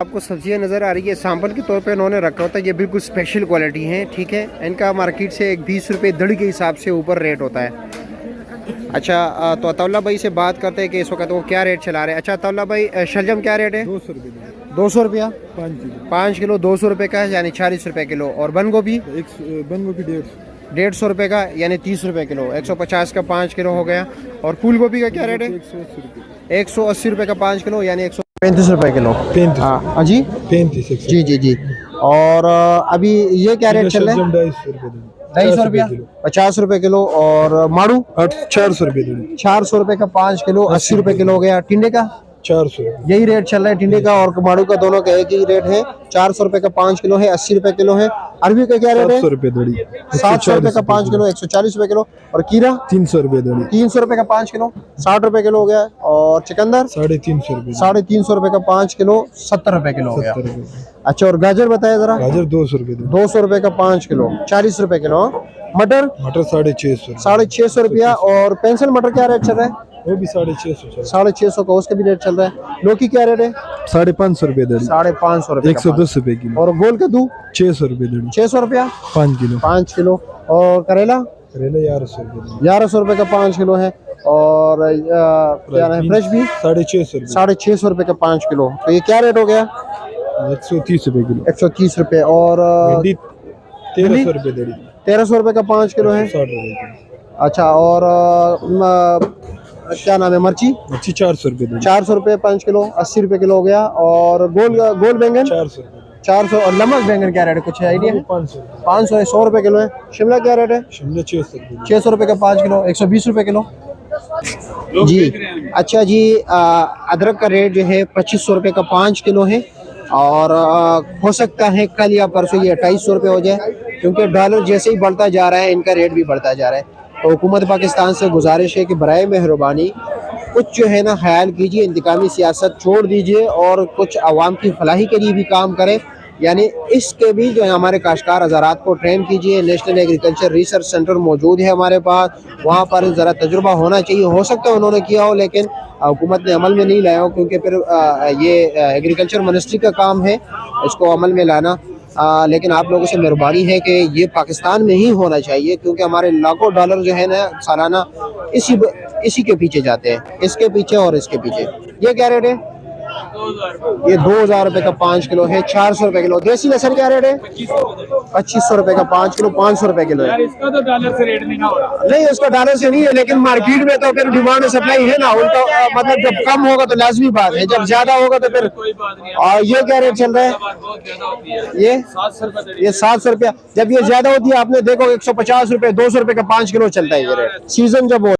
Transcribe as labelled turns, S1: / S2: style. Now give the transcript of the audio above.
S1: आपको सब्जियां नज़र आ रही है, सैंपल के तौर पे इन्होंने रखा होता है। ये बिल्कुल स्पेशल क्वालिटी है, ठीक है। इनका मार्केट से एक 20 रुपये दड़ के हिसाब से ऊपर रेट होता है। अच्छा, तो अतौला भाई से बात करते हैं कि इस वक्त वो क्या रेट चला रहे हैं। अच्छा अतौला भाई, शलजम क्या रेट है?
S2: 200 रुपये
S1: 200 रुपया
S2: 5 किलो।
S1: 5 किलो 200 रुपये का है, यानी 40 रुपये किलो। और बंद गोभी?
S2: बंद गोभी
S1: 150 रुपये का, यानी 30 रुपये किलो। 150 का 5 किलो हो गया। और फूल गोभी का क्या रेट है?
S2: 180 रुपये।
S1: 180 रुपये का 5 किलो, यानी 135 रुपये किलो।
S2: 35।
S1: हाँ जी
S2: 35।
S1: जी जी जी। और अभी ये क्या रेट चल रहा है? 250 रुपया 50 रुपये किलो। और माड़ू
S2: 400 रुपये।
S1: 400 रुपये का 5 किलो, 80 रुपये किलो हो गया। टिंडे का
S2: 400।
S1: यही रेट चल रहा है, टिंडे का और माड़ू का दोनों का एक ही रेट है। 400 रुपये का 5 किलो है, 80 रुपये किलो है। अरबी का क्या रेट है?
S2: 700 रुपये दड़ी।
S1: 700 रुपये का 5 किलो, 140 रुपये किलो। और कीरा
S2: 300 रुपये दड़ी।
S1: 300 रुपये का 5 किलो, 60 रुपये किलो हो गया। और चुकंदर
S2: 350 रुपये।
S1: 350 रुपये का 5 किलो, 70 रुपये किलो हो गया। अच्छा, और गाजर बताया जरा?
S2: गाजर 200 रुपये।
S1: 200 रुपये का 5 किलो, 40 रुपये किलो। मटर
S2: 650।
S1: 650 रुपया। और पेंसिल मटर क्या रेट चल रहा है?
S2: वो भी 650।
S1: 650 का उसका भी रेट चल रहा है। लौकी क्या रेट है?
S2: 550 रुपये दड़ी।
S1: 550 रुपये
S2: 110 रुपये किलो।
S1: और गोल कद्दू
S2: 600 रुपये दड़ी।
S1: 600 रुपया
S2: 5 किलो।
S1: 5 किलो। और करेला
S2: 1100 रुपये।
S1: 1100 रुपये का 5 किलो है। और क्या है फ्रेश भी
S2: 650 रुपये।
S1: 650 रुपये का 5 किलो। तो ये क्या रेट हो गया?
S2: 130 रुपये किलो।
S1: 130 रुपये। और
S2: 1300 रुपये दड़ी।
S1: 1300 रुपये का 5 किलो है।
S2: 60 रुपये किलो।
S1: अच्छा, और क्या नाम है? मिर्ची
S2: 400 रुपये दड़ी।
S1: 400 रुपये 5 किलो, 80 रुपये किलो हो गया। और गोल बैंगन
S2: 400 रुपये।
S1: 400। और नमक बैंगन क्या रेट है, कुछ आइडिया है? 500 है, 100 रुपये किलो है। शिमला क्या रेट है?
S2: शिमला 600 रुपये।
S1: 600 रुपये का 5 किलो, 120 रुपये किलो जी। अच्छा जी, अदरक का रेट जो है 2500 रुपये का 5 किलो है। और हो सकता है कल या परसों ये 2800 रुपये हो जाए, क्योंकि डॉलर जैसे ही बढ़ता जा रहा है इनका रेट भी बढ़ता जा रहा है। तो हुकूमत पाकिस्तान से गुजारिश है कि बराए मेहरबानी कुछ जो है ना ख्याल कीजिए, इंतकामी सियासत छोड़ दीजिए और कुछ आवाम की फलाही के लिए भी काम करें। यानी इसके भी जो है हमारे काश्तकार हज़ारात को ट्रेन कीजिए। नेशनल एग्रीकल्चर रिसर्च सेंटर मौजूद है हमारे पास, वहाँ पर ज़रा तजुर्बा होना चाहिए। हो सकता है उन्होंने किया हो लेकिन हुकूमत ने अमल में नहीं लाया हो, क्योंकि फिर ये एग्रीकल्चर मिनिस्ट्री का काम है इसको अमल में लाना। लेकिन आप लोगों से मेहरबानी है कि ये पाकिस्तान में ही होना चाहिए, क्योंकि हमारे लाखों डॉलर जो है ना सालाना इसी के पीछे जाते हैं, इसके पीछे और इसके पीछे। ये क्या रेट है? ये 2000 रुपये का 5 किलो है, 400 रुपये किलो। देसी लहसुन क्या रेट है? 2500 रुपये का 5 किलो, 500 रुपये किलो है।
S3: इसका तो डॉलर से रेट नहीं हो रहा।
S1: नहीं, उसका डॉलर से नहीं है, लेकिन मार्केट में तो फिर डिमांड सप्लाई है ना उनका। मतलब जब कम होगा तो लाजमी बात है, जब ज्यादा होगा तो फिर
S3: कोई बात नहीं।
S1: और ये क्या रेट चल रहा है?
S3: बहुत ज्यादा होती है।
S1: ये
S3: 700 रुपये।
S1: ये 700 रुपया। जब ये ज्यादा होती है आपने देखो 150 रुपये 200 रुपये का 5 किलो चलता है ये रेट, सीजन जब हो।